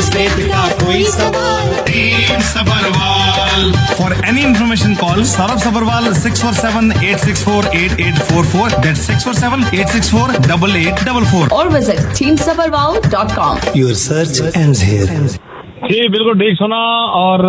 Business rate का कोई सवाल team Sabharwal. For any information, call Saurabh Sabharwal 647-864-8844. That's 647-864-8844. Or visit teamsabharwal.com. Your search ends here. जी बिल्कुल ठीक सुना। और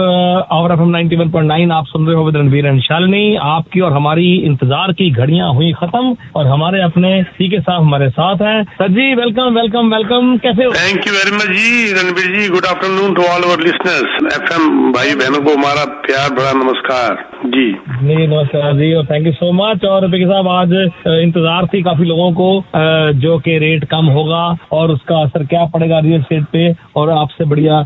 आवर एफएम 91.9 आप सुन रहे हो विद रणवीर एंड शालिनी। आपकी और हमारी इंतजार की घड़ियां हुई खत्म और हमारे अपने सीके साहब हमारे साथ हैं। Sir ji welcome welcome welcome, कैसे हो? Thank you very much ji Ranveer ji. Good afternoon to all our listeners. FM भाई बहनों को हमारा प्यार भरा नमस्कार जी। नहीं नमस्कार जी और थैंक यू सो मच। और बीके साहब आज इंतजार थी काफी लोगों को जो कि रेट कम होगा और उसका असर क्या पड़ेगा रियल एस्टेट पे, और आपसे बढ़िया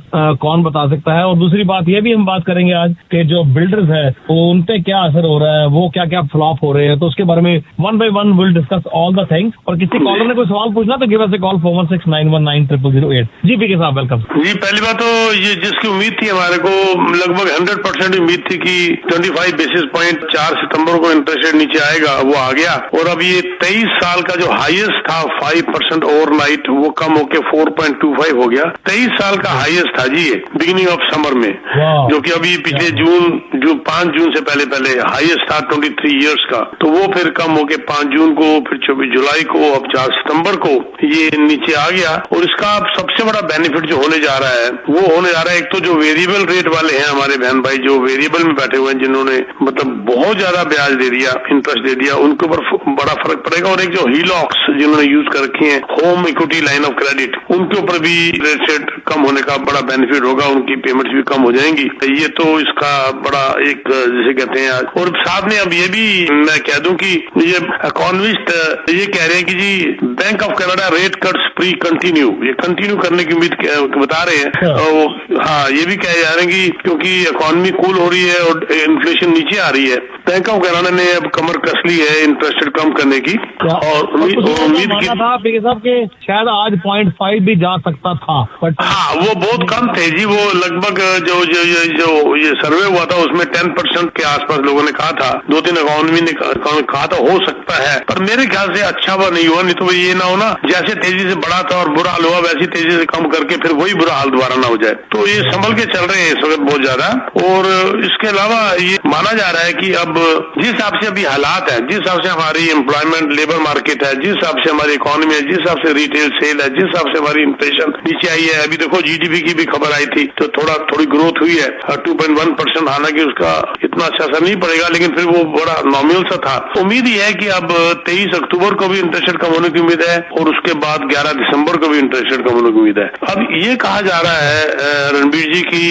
कौन बता सकता है। और दूसरी बात ये भी हम बात करेंगे आज कि जो बिल्डर्स है वो उन पे क्या असर हो रहा है, वो क्या क्या फ्लॉप हो रहे हैं, तो उसके बारे में one by one will discuss all the things. और किसी कॉलर ने कोई सवाल पूछना तो गिव अस अ कॉल 4169190008। जी पीके साहब वेलकम जी। पहली बात तो ये जिसकी उम्मीद थी हमारे को लगभग 100% उम्मीद थी कि 25 बेसिस पॉइंट 4 सितंबर को इंटरेस्ट रेट नीचे आएगा, वो आ गया। और अब ये 23 साल का जो हाईएस्ट था 5% ओवरनाइट वो कम होके 4.25 हो गया। 23 साल का हाईएस्ट था जी ये बिगिनिंग ऑफ समर में, जो कि अभी पिछले जून 5 जून से पहले हाईएस्ट था 23 इयर्स का। तो वो फिर कम होके 5 जून को, फिर 24 जुलाई को, अब 4 सितंबर को ये नीचे आ गया। और इसका अब सबसे बड़ा बेनिफिट जो होने जा रहा है वो होने जा रहा है, एक तो जो वेरिएबल रेट वाले हैं हमारे बहन भाई जो वेरिएबल में बैठे हुए हैं, जिन्होंने मतलब बहुत ज्यादा ब्याज दे दिया, इंटरेस्ट दे दिया, उनके ऊपर बड़ा फर्क पड़ेगा। और एक जो हीलॉक्स जिन्होंने यूज कर रखी है, home equity line of credit, उनके ऊपर भी रेट सेट कम होने का बड़ा बेनिफिट होगा, उनकी पेमेंट्स भी कम हो जाएंगी। ये तो इसका बड़ा एक जिसे कहते हैं आज। और साथ में अब ये भी मैं कह दूं कि ये इकोनॉमिस्ट ये कह रहे हैं कि जी bank of Canada rate cuts pre continue, ये कंटिन्यू करने की उम्मीद बता रहे हैं। हाँ ये भी कहे जा रहे हैं कि क्योंकि इकोनॉमी कूल हो रही है और इन्फ्लेशन नीचे आ रही है, बैंक ऑफ कनाडा ने अब कमर कस ली है इंटरेस्ट रेट कम करने की। और उम्मीद की था पीके साहब के शायद आज 0.5 भी जा सकता था, बट हाँ वो बहुत कम थे जी। वो लगभग जो ये सर्वे हुआ था उसमें 10% के आसपास लोगों ने कहा था, 2-3 इकोनॉमी ने कहा था हो सकता है, पर मेरे ख्याल से अच्छा वो नहीं हुआ। नहीं तो ये ना हो ना जैसे तेजी से बढ़ा था और बुरा हाल हुआ वैसी तेजी से कम करके फिर वही बुरा हाल दोबारा ना हो जाए। तो ये संभल के चल रहे हैं इस वक्त बहुत ज्यादा। और इसके अलावा ये माना जा रहा है कि अब जिस हिसाब से अभी हालात है, जिस हिसाब से हमारी एम्प्लॉयमेंट लेबर मार्केट है, जिस हिसाब से हमारी इकोनॉमी है, जिस हिसाब से रिटेल सेल है, जिस हिसाब से हमारी इन्फ्लेशन नीचे आई है, अभी देखो जीडीपी की भी खबर आई थी तो थोड़ी ग्रोथ हुई है 2.1%। हालांकि उसका इतना अच्छा असर नहीं पड़ेगा लेकिन फिर वो बड़ा नॉमिनल सा था। उम्मीद ये है कि अब 23 अक्टूबर को भी इंटरेस्ट रेट कम होने की उम्मीद है और उसके बाद 11 दिसंबर को भी इंटरेस्ट रेट कम होने की उम्मीद है। अब ये कहा जा रहा है रणबीर जी की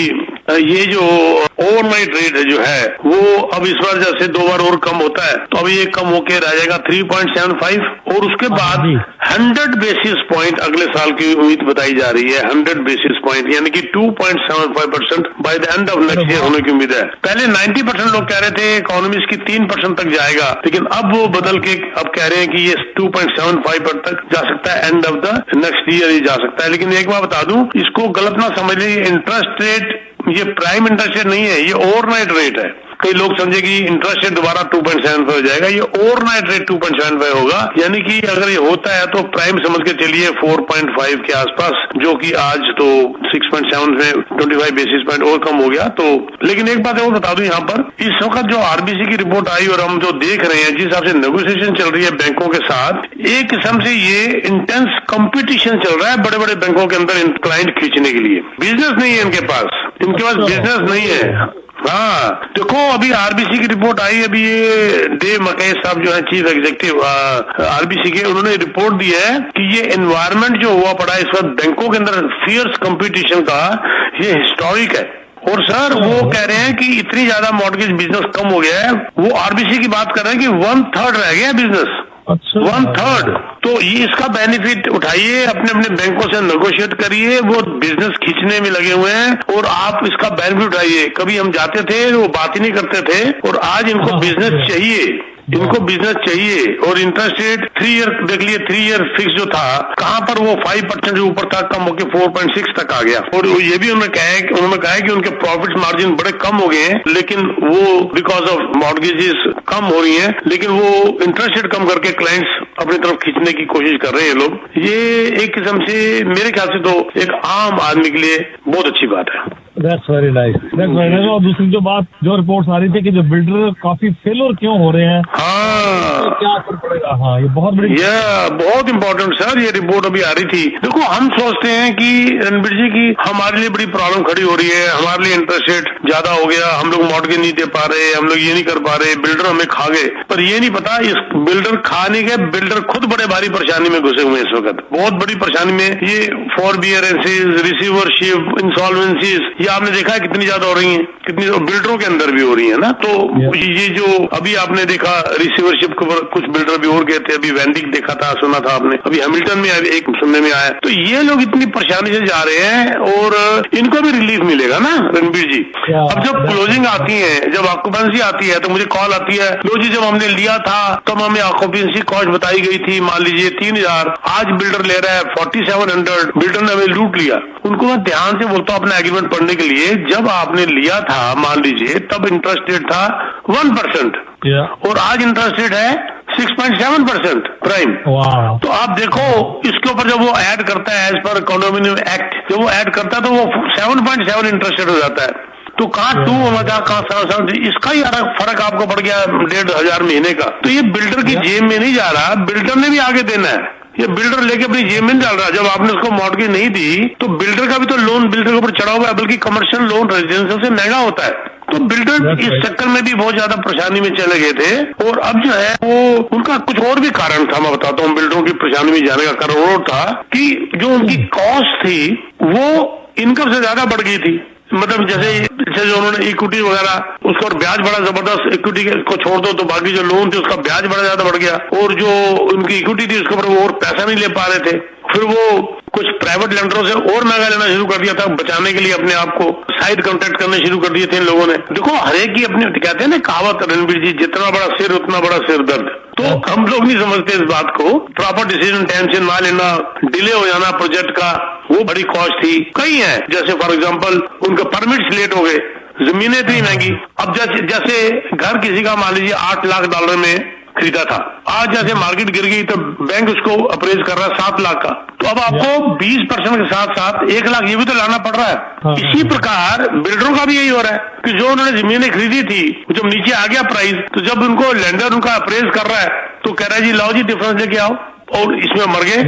ये जो ओवरनाइट रेट है जो है वो अब इस बार जैसे 2 बार और कम होता है तो अब ये कम होके रह जाएगा 3.75 और उसके बाद 100 बेसिस पॉइंट अगले साल की उम्मीद बताई जा रही है। 100 बेसिस पॉइंट यानी कि 2.75% by the end of next year होने की उम्मीद है। पहले 90% लोग कह रहे थे इकोनॉमिक्स की 3% तक जाएगा, लेकिन अब वो बदल के अब कह रहे हैं कि ये 2.75 तक जा सकता है, end of the next year ही जा सकता है। लेकिन एक बात बता दूं, इसको गलत ना समझ लीजिए, इंटरेस्ट रेट ये प्राइम इंटरेस्ट रेट नहीं है, ये ओवरनाइट रेट है। कई लोग समझे कि इंटरेस्ट रेट दोबारा 2.75 हो जाएगा, ये ओवरनाइट रेट 2.75 होगा। यानी कि अगर ये होता है तो प्राइम समझ के चलिए 4.5 के आसपास, जो कि आज तो 6.7 में 25 बेसिस पॉइंट और कम हो गया। तो लेकिन एक बात और बता दूं यहाँ पर, इस वक्त जो आरबीसी की रिपोर्ट आई और हम जो देख रहे हैं जिस हिसाब से नेगोशिएशन चल रही है बैंकों के साथ, एक किस्म से ये इंटेंस कंपटीशन चल रहा है बड़े बड़े बैंकों के अंदर क्लाइंट खींचने के लिए। बिजनेस नहीं है इनके पास बिजनेस नहीं है। हाँ देखो अभी आरबीसी की रिपोर्ट आई, अभी ये डेव मकई साहब जो है चीफ एग्जीक्यूटिव आरबीसी के, उन्होंने रिपोर्ट दी है कि ये एनवायरनमेंट जो हुआ पड़ा है इस वक्त बैंकों के अंदर फियर्स कंपटीशन का, ये हिस्टोरिक है। और सर वो कह रहे हैं कि इतनी ज्यादा मॉर्गेज बिजनेस कम हो गया है, वो आरबीसी की बात कर रहे हैं कि 1/3 रह गया बिजनेस, 1/3। तो ये इसका बेनिफिट उठाइए, अपने अपने बैंकों से नेगोशिएट करिए, वो बिजनेस खींचने में लगे हुए हैं और आप इसका बेनिफिट उठाइए। कभी हम जाते थे वो बात ही नहीं करते थे और आज इनको बिजनेस चाहिए, इनको बिजनेस चाहिए। और इंटरेस्ट रेट 3 ईयर देख लिए, 3 ईयर फिक्स जो था कहाँ पर वो 5% से ऊपर था, कम होकर 4.6 तक आ गया। और ये भी उन्होंने कहा है कि उनके प्रॉफिट मार्जिन बड़े कम हो गए हैं, लेकिन वो बिकॉज ऑफ मॉर्गेजेस कम हो रही हैं, लेकिन वो इंटरेस्ट रेट कम करके क्लाइंट्स अपनी तरफ खींचने की कोशिश कर रहे हैं लोग। ये एक किस्म से मेरे ख्याल से तो एक आम आदमी के लिए बहुत अच्छी बात है। That's very nice. That's very nice. और दूसरी जो बात, जो रिपोर्ट्स आ रही थी कि जो बिल्डर काफी फेलियर क्यों हो रहे हैं, हाँ, क्या असर पड़ेगा? हाँ, ये बहुत बड़ी, ये बहुत इंपॉर्टेंट सर, ये रिपोर्ट अभी आ रही थी। देखो हम सोचते हैं कि रणबीर जी की हमारे लिए बड़ी प्रॉब्लम खड़ी हो रही है, हमारे लिए इंटरेस्ट रेट ज्यादा हो गया, हम लोग मॉर्गेज नहीं दे पा रहे, हम लोग ये नहीं कर पा रहे, बिल्डर हमें खा गए। पर ये नहीं पता इस बिल्डर खाने के, बिल्डर खुद बड़े भारी परेशानी में घुसे हुए हैं इस वक्त, बहुत बड़ी परेशानी में। ये फॉरबियरेंसेज, रिसीवरशिप, इंसॉल्वेंसीज, ये आपने देखा है कितनी ज्यादा हो रही हैं, कितनी बिल्डरों के अंदर भी हो रही है ना। तो ये जो अभी आपने देखा रिसीवरशिप के कुछ बिल्डर भी और गए थे, अभी वेंडिक देखा था, सुना था आपने, अभी हैमिल्टन में एक सुनने में आया। तो ये लोग इतनी परेशानी से जा रहे हैं और इनको भी रिलीफ मिलेगा ना रणबीर जी। अब जब क्लोजिंग आती है, जब ऑक्यूपेंसी आती है, तो मुझे कॉल आती है, लो जी जब हमने लिया था तब हमें ऑक्यूपेंसी कॉस्ट बताई गई थी, मान लीजिए 3000, आज बिल्डर ले रहा है 4700, बिल्डर ने हमें लूट लिया। उनको मैं ध्यान से बोलता हूँ अपना एग्रीमेंट पढ़ने के लिए, जब आपने लिया था मान लीजिए तब इंटरेस्ट रेट था 1% और आज इंटरेस्ट रेट है 6.7% प्राइम। तो आप देखो इसके ऊपर जब वो ऐड करता है एज पर कंडोमिनियम एक्ट, जब वो ऐड करता है तो वो 7.7 इंटरेस्ट रेट हो जाता है। तो कहाँ 2 होगा, कहाँ 7, इसका ही फर्क आपको पड़ गया 1500 महीने का। तो ये बिल्डर की जेब में नहीं जा रहा, बिल्डर ने भी आगे देना है, ये बिल्डर लेके अपनी जेब में डाल रहा है। जब आपने उसको मॉर्गेज नहीं दी तो बिल्डर का भी तो लोन बिल्डर के ऊपर चढ़ा हुआ है, बल्कि कमर्शियल लोन रेजिडेंशियल से महंगा होता है। तो बिल्डर इस चक्कर में भी बहुत ज्यादा परेशानी में चले गए थे। और अब जो है वो उनका कुछ और भी कारण था, मैं बताता हूँ। बिल्डरों की परेशानी में जाने का कारण और था कि जो उनकी कॉस्ट थी वो इनकम से ज्यादा बढ़ गई थी। मतलब जैसे जो उन्होंने इक्विटी वगैरह, उसका और ब्याज बड़ा जबरदस्त, इक्विटी को छोड़ दो तो बाकी जो लोन थे उसका ब्याज बड़ा ज्यादा बढ़ गया, और जो उनकी इक्विटी थी उसके ऊपर वो और पैसा नहीं ले पा रहे थे। फिर वो कुछ प्राइवेट लेंडरों से और महंगा लेना शुरू कर दिया था, बचाने के लिए अपने आप को साइड कॉन्ट्रैक्ट करने शुरू कर दिए थे इन लोगों ने। देखो हर एक की अपनी, कहते हैं ना कहावत रणबीर जी, जितना बड़ा सिर उतना बड़ा सिर दर्द। तो हम लोग नहीं समझते इस बात को, प्रॉपर डिसीजन टाइम से ना लेना, डिले हो जाना प्रोजेक्ट का, वो बड़ी कॉस्ट थी। कई है, जैसे फॉर एग्जाम्पल उनके परमिट्स लेट हो गए, जमीनें इतनी महंगी। अब जैसे घर किसी का मान लीजिए $8 लाख में खरीदा था, आज जैसे मार्केट गिर गई तो बैंक उसको अप्रेज कर रहा है 7 लाख का, तो अब आपको 20% के साथ साथ 1 लाख ये भी तो लाना पड़ रहा है। इसी प्रकार बिल्डरों का भी यही हो रहा है कि जो उन्होंने जमीनें खरीदी थी, जब नीचे आ गया प्राइस, तो जब उनको लेंडर उनका अप्रेज कर रहा है तो कह रहा है जी लाओ जी डिफरेंस लेके आओ, और इसमें मर गए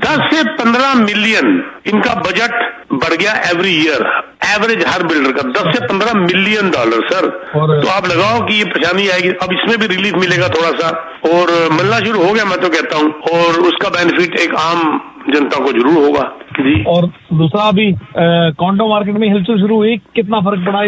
10 से 15 मिलियन इनका बजट बढ़ गया एवरी ईयर, एवरेज हर बिल्डर का $10 से 15 मिलियन सर। तो आप लगाओ कि ये परेशानी आएगी। अब इसमें भी रिलीफ मिलेगा थोड़ा सा, और मिलना शुरू हो गया मैं तो कहता हूँ, और उसका बेनिफिट एक आम जनता को जरूर होगा जी। और दूसरा अभी कॉन्डो मार्केट में हलचल शुरू हुई, कितना फर्क पड़ा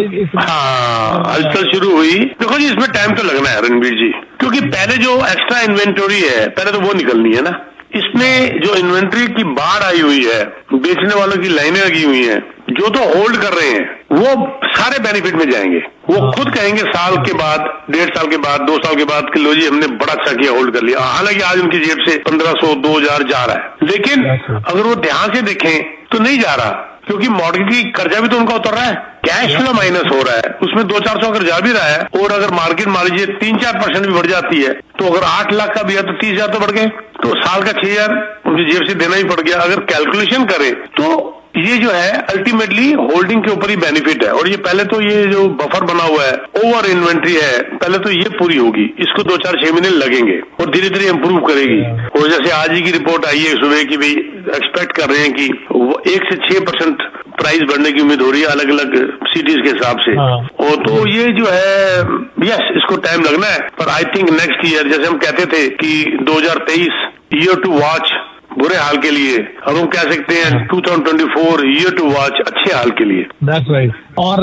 हाँ, हलचल शुरू हुई। देखो जी इसमें टाइम तो लगना है रणबीर जी, क्योंकि पहले जो एक्स्ट्रा इन्वेंटरी है पहले तो वो निकलनी है ना। इसमें जो इन्वेंट्री की बाढ़ आई हुई है, बेचने वालों की लाइनें लगी हुई हैं, जो तो होल्ड कर रहे हैं वो सारे बेनिफिट में जाएंगे। वो खुद कहेंगे साल के बाद, 1.5 साल के बाद, 2 साल के बाद कि लो जी हमने बड़ा अच्छा किया, होल्ड कर लिया। हालांकि आज उनकी जेब से 1500, 2000 जा रहा है, लेकिन अगर वो ध्यान से देखें तो नहीं जा रहा, क्योंकि मॉर्गेज की कर्जा भी तो उनका उतर रहा है, कैश फ्लो माइनस हो रहा है, उसमें 200-400 अगर जा भी रहा है, और अगर मार्केट मान लीजिए 3-4% भी बढ़ जाती है, तो अगर 8 लाख का भी है तो 30,000 तो बढ़ गए, तो साल का 6,000 उनकी जेब से देना ही पड़ गया। अगर कैलकुलेशन करें तो ये जो है अल्टीमेटली होल्डिंग के ऊपर ही बेनिफिट है। और ये पहले तो ये जो बफर बना हुआ है, ओवर इन्वेंट्री है, पहले तो ये पूरी होगी, इसको 2-4-6 महीने लगेंगे और धीरे धीरे इम्प्रूव करेगी। और जैसे आज ही की रिपोर्ट आई है सुबह की, भाई एक्सपेक्ट कर रहे हैं कि 1 से 6% प्राइस बढ़ने की उम्मीद हो रही है अलग अलग सिटीज के हिसाब से। और तो ये जो है यस, इसको टाइम लगना है, पर आई थिंक नेक्स्ट ईयर, जैसे हम कहते थे कि 2023 ईयर टू वॉच बुरे हाल के लिए, अब हम कह सकते हैं 2024 ईयर टू वॉच अच्छे हाल के लिए। That's right. और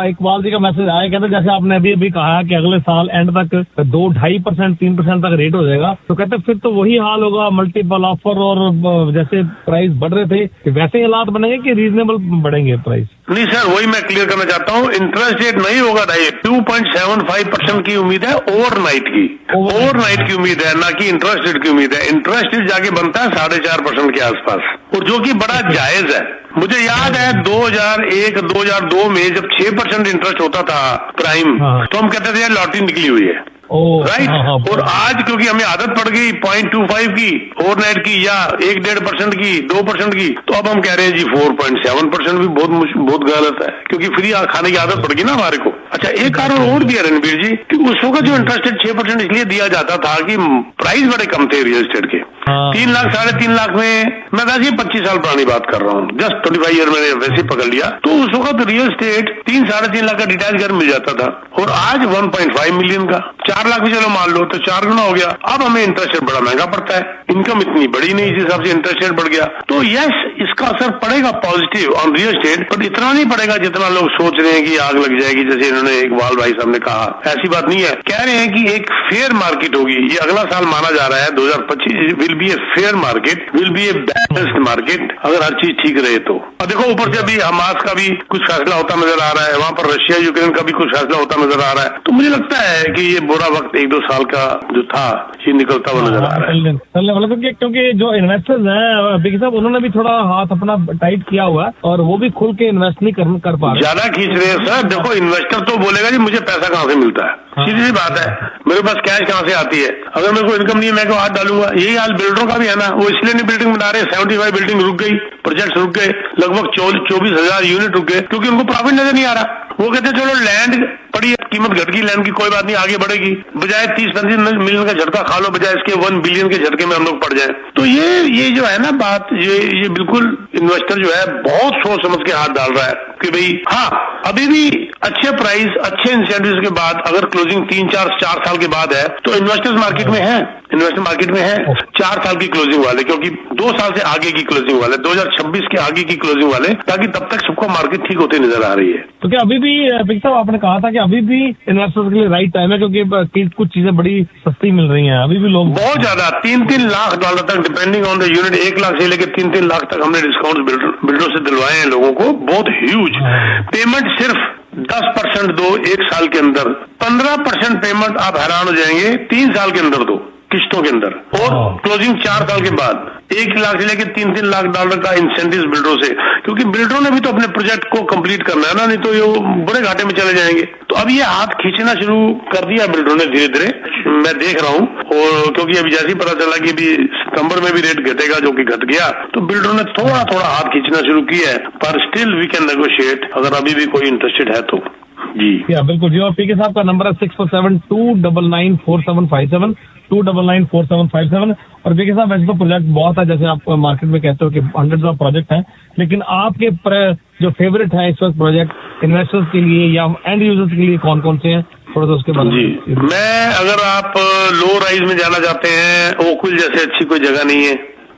इकबाल जी का मैसेज आया, कहते जैसे आपने अभी कहा कि अगले साल एंड तक 2-2.5%, 3% तक रेट हो जाएगा, तो कहते फिर तो वही हाल होगा, मल्टीपल ऑफर, और जैसे प्राइस बढ़ रहे थे वैसे ही हालात बनेंगे कि रीजनेबल बढ़ेंगे प्राइस? नहीं सर, वही मैं क्लियर करना चाहता हूँ, इंटरेस्ट रेट नहीं होगा 2.75% की उम्मीद है ओवरनाइट की, ओवरनाइट की उम्मीद है, ना कि इंटरेस्ट रेट की उम्मीद है। इंटरेस्ट रेट जाके बनता है 4.5% के आसपास, और जो कि बड़ा जायज है। मुझे याद है 2001-2002 में जब 6% इंटरेस्ट होता था प्राइम, तो हम कहते थे यार लॉटरी निकली हुई है, राइट। और आज क्योंकि हमें आदत पड़ गई 0.25 की ओवरनाइट की या 1-1.5% की 2% की, तो अब हम कह रहे हैं जी 4.7% भी बहुत गलत है, क्योंकि फ्री खाने की आदत पड़ गई ना हमारे को। अच्छा, एक कारण और भी है रणबीर जी कि उस वक्त जो इंटरेस्ट रेट 6% इसलिए दिया जाता था कि प्राइस बड़े कम थे रियल एस्टेट के। 3 लाख 3.5 लाख में, मैं वैसे 25 साल पुरानी बात कर रहा हूँ, जस्ट 25 ईयर मैंने वैसे पकड़ लिया, तो उस वक्त रियल एस्टेट 3-3.5 लाख का डिटैच घर मिल जाता था, और आज 1.5 मिलियन का 4 लाख भी चलो मान लो तो 4 गुना हो गया। अब हमें इंटरेस्ट रेट बड़ा महंगा पड़ता है, इनकम इतनी बड़ी नहीं, इस हिसाब से इंटरेस्ट रेट बढ़ गया। तो यस, इसका असर पड़ेगा पॉजिटिव ऑन रियल एस्टेट, पर इतना नहीं पड़ेगा जितना लोग सोच रहे हैं कि आग लग जाएगी, जैसे इन्होंने इकबाल भाई साहब ने कहा। ऐसी बात नहीं है, कह रहे हैं कि एक फेयर मार्केट होगी, ये अगला साल माना जा रहा है 2025 will be a fair market, will be a balanced market, अगर हर चीज ठीक रहे तो। और देखो ऊपर से अभी हमास का भी कुछ फैसला होता नजर आ रहा है, वहां पर रशिया यूक्रेन का भी कुछ फैसला होता नजर आ रहा है, तो मुझे लगता है कि ये बुरा वक्त 1-2 साल का जो था ये निकलता हुआ नजर आ रहा है। क्योंकि जो इन्वेस्टर्स हैं बिकी साहब, उन्होंने भी थोड़ा हाथ अपना टाइट किया हुआ है और वो भी खुल के इन्वेस्ट नहीं कर पा रहे, ज्यादा खींच रहे हैं सर। देखो इन्वेस्टर तो बोलेगा जी मुझे पैसा कहाँ से मिलता है, सीधी सी बात है, मेरे पास कैश कहाँ से आती है, अगर मेरे को इनकम नहीं है मैं क्यों हाथ डालूंगा। यही हाल बिल्डरों का भी है ना, वो इसलिए नहीं बिल्डिंग बना रहे, 75 बिल्डिंग रुक गई, प्रोजेक्ट रुक गए, लगभग 24,000 यूनिट रुक गए, क्योंकि उनको प्रॉफिट नजर नहीं आ रहा। वो कहते हैं चलो लैंड पड़ी है, कीमत घट गई लैंड की, कोई बात नहीं, आगे बढ़ेगी, बजाय 30-35 मिलियन का झटका खा लो, बजाय इसके 1 बिलियन के झटके में हम लोग पड़ जाए। तो ये जो है ना बात, ये बिल्कुल इन्वेस्टर जो है बहुत सोच समझ के हाथ डाल रहा है कि भाई हाँ, अभी भी अच्छे प्राइस अच्छे इंसेंटिव्स के बाद अगर क्लोजिंग 3-4 साल के बाद है तो इन्वेस्टर्स मार्केट में है, इन्वेस्टर मार्केट में है 4 साल की क्लोजिंग वाले, क्योंकि 2 साल से आगे की क्लोजिंग वाले, 2026 के आगे की क्लोजिंग वाले, ताकि तब तक सबको मार्केट ठीक होते नजर आ रही है। तो क्या अभी भी साहब आपने कहा था कि अभी भी इन्वेस्टर्स के लिए राइट टाइम है, क्योंकि कुछ चीजें बड़ी सस्ती मिल रही हैं, अभी भी लोग बहुत ज्यादा 3-3 लाख डॉलर तक depending on the unit, 1 lakh से लेकर 3-3 लाख तक हमने डिस्काउंट बिल्डरों से दिलवाए हैं लोगों को, बहुत ह्यूज। पेमेंट सिर्फ 10% दो 1 साल के अंदर, 15% पेमेंट आप हैरान हो जाएंगे 3 साल के अंदर दो किस्तों के अंदर, और क्लोजिंग 4 साल के बाद 1 लाख से लेकर 3-3 लाख डॉलर का इंसेंटिव बिल्डरों से, क्योंकि बिल्डरों ने भी तो अपने प्रोजेक्ट को कंप्लीट करना है ना, नहीं तो ये बड़े घाटे में चले जाएंगे। तो अब ये हाथ खींचना शुरू कर दिया बिल्डरों ने धीरे धीरे, मैं देख रहा हूँ, और क्योंकि अभी जैसे ही पता चला कि अभी सितंबर में भी रेट घटेगा, जो कि घट गया, तो बिल्डरों ने थोड़ा थोड़ा हाथ खींचना शुरू किया है, पर स्टिल वी कैन नेगोशिएट अगर अभी भी कोई इंटरेस्टेड है तो जी। बिल्कुल जी। और पीके साहब का नंबर है 647-299-4757 299-4757। और पीके साहब वैसे तो प्रोजेक्ट बहुत है, जैसे आप मार्केट में कहते हो कि हंड्रेड्स ऑफ प्रोजेक्ट हैं, लेकिन आपके जो फेवरेट है इस वक्त प्रोजेक्ट इन्वेस्टर्स के लिए या एंड यूजर्स के लिए कौन कौन से हैं, थोड़ा सा उसके बारे में जी। मैं, अगर आप लो राइज में जाना चाहते हैं, ओकविल जैसे अच्छी कोई जगह नहीं है,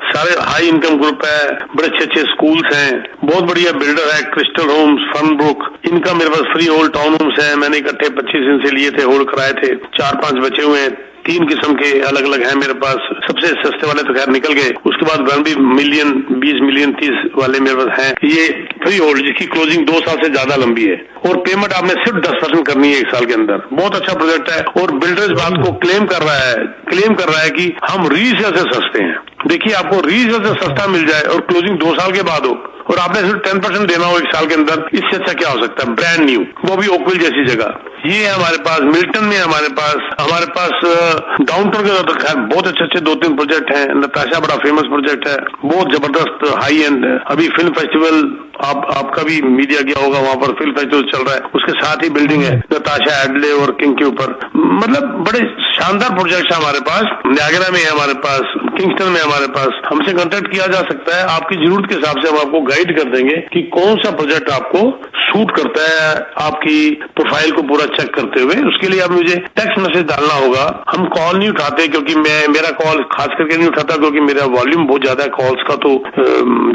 सारे हाई इनकम ग्रुप है, बड़े अच्छे स्कूल्स हैं, बहुत बढ़िया बिल्डर है, क्रिस्टल होम्स, फनब्रुक, इनका मेरे पास फ्री होल्ड टाउन होम्स है, मैंने इकट्ठे 25 दिन से लिए थे, होल्ड कराए थे, 4-5 बचे हुए हैं, 3 किस्म के अलग अलग हैं मेरे पास। सबसे सस्ते वाले तो खैर निकल गए, उसके बाद 1 मिलियन 20 मिलियन 30 वाले मेरे पास हैं, ये फ्री होल्ड जिसकी क्लोजिंग 2 साल से ज्यादा लंबी है, और पेमेंट आपने सिर्फ 10% करनी है 1 साल के अंदर। बहुत अच्छा प्रोजेक्ट है, और बिल्डर इस बात को क्लेम कर रहा है कि हम रीसेल से सस्ते हैं। देखिए, आपको रीसेल से सस्ता मिल जाए और क्लोजिंग 2 साल के बाद हो, और आपने सिर्फ 10% देना हो 1 साल के अंदर, इससे अच्छा क्या हो सकता है? ब्रांड न्यू, वो भी ओकविल जैसी जगह। ये है हमारे पास, मिल्टन में हमारे पास डाउनटाउन के अंदर खैर बहुत अच्छे 2-3 प्रोजेक्ट हैं। नताशा बड़ा फेमस प्रोजेक्ट है, बहुत जबरदस्त हाई एंड। अभी फिल्म फेस्टिवल आपका भी मीडिया गया होगा, वहां पर फिल्म फेस्टिवल चल रहा है, उसके साथ ही बिल्डिंग है नताशा एडले और किंग के ऊपर, मतलब बड़े शानदार प्रोजेक्ट है हमारे पास। नायगरा में है हमारे पास, किंगस्टन में हमारे पास। हमसे कांटेक्ट किया जा सकता है, आपकी जरूरत के हिसाब से हम आपको गाइड कर देंगे कि कौन सा प्रोजेक्ट आपको सूट करता है, आपकी प्रोफाइल को पूरा चेक करते हुए। उसके लिए आप मुझे टेक्स्ट मैसेज डालना होगा। हम कॉल नहीं उठाते, क्योंकि मेरा कॉल खास करके नहीं उठाता, क्योंकि मेरा वॉल्यूम बहुत ज्यादा है कॉल्स का, तो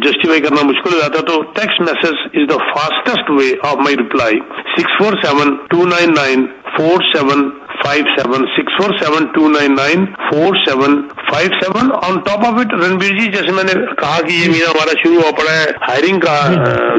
जस्टिफाई करना मुश्किल हो जाता है। तो text message is the fastest way of my reply. 647-299-4757 647-299-4757। On top of it Ranbir ji, जैसे मैंने कहा कि ये महीना हमारा शुरू हुआ पड़ा है हायरिंग का,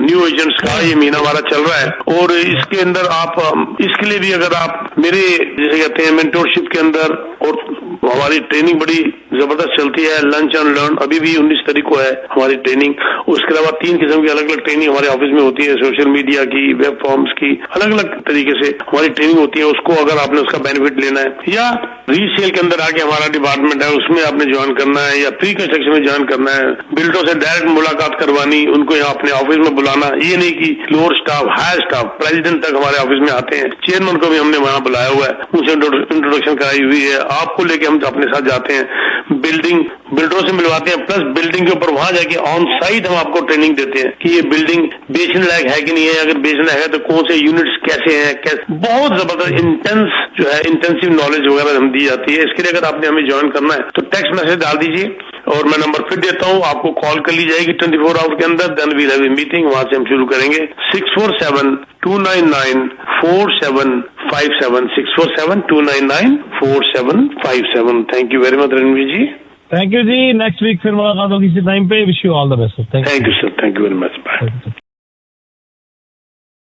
न्यू एजेंट्स का ये महीना हमारा चल रहा है, और इसके अंदर आप इसके लिए भी अगर आप मेरे जैसे कहते हैं मेंटोरशिप के अंदर और हमारी ट्रेनिंग बड़ी जबरदस्त चलती है। लंच एंड लर्न अभी भी 19 तारीख को है हमारी ट्रेनिंग। उसके अलावा 3 किस्म की अलग अलग ट्रेनिंग हमारे ऑफिस में होती है, सोशल मीडिया की, वेब फॉर्म्स की, अलग अलग तरीके से हमारी ट्रेनिंग होती है। उसको अगर आपने उसका बेनिफिट लेना है या रीसेल के अंदर आके हमारा डिपार्टमेंट है उसमें आपने ज्वाइन करना है या प्री कंस्ट्रक्शन में ज्वाइन करना है, बिल्डरों से डायरेक्ट मुलाकात करवानी, उनको यहाँ अपने ऑफिस में बुलाना, ये नहीं कि lower staff higher staff president तक हमारे ऑफिस में आते हैं, चेयरमैन को भी हमने वहाँ बुलाया हुआ है, उनसे इंट्रोडक्शन कराई हुई है। आपको लेके हम अपने साथ जाते हैं, बिल्डिंग बिल्डरों से मिलवाते हैं, प्लस बिल्डिंग के ऊपर वहां जाके ऑन साइट हम आपको ट्रेनिंग देते हैं कि ये बिल्डिंग बेचने लायक है कि नहीं है, अगर बेचने लायक है तो कौन से यूनिट्स कैसे हैं, कैसे बहुत जबरदस्त इंटेंस जो है इंटेंसिव नॉलेज वगैरह हम दी जाती है। इसके लिए अगर आपने हमें ज्वाइन करना है तो टेक्स्ट मैसेज डाल दीजिए और मैं नंबर फिर देता हूँ, आपको कॉल कर ली जाएगी 24 आवर के अंदर। Then we'll have a meeting, वहां से हम शुरू करेंगे। 647-299-4757 647-299-4757। Thank you very much Ranveer ji. Thank you ji. Next week फिर मुलाकात होगी इसी टाइम पे। Wish you all the best. Thank you sir, thank you very much. Bye.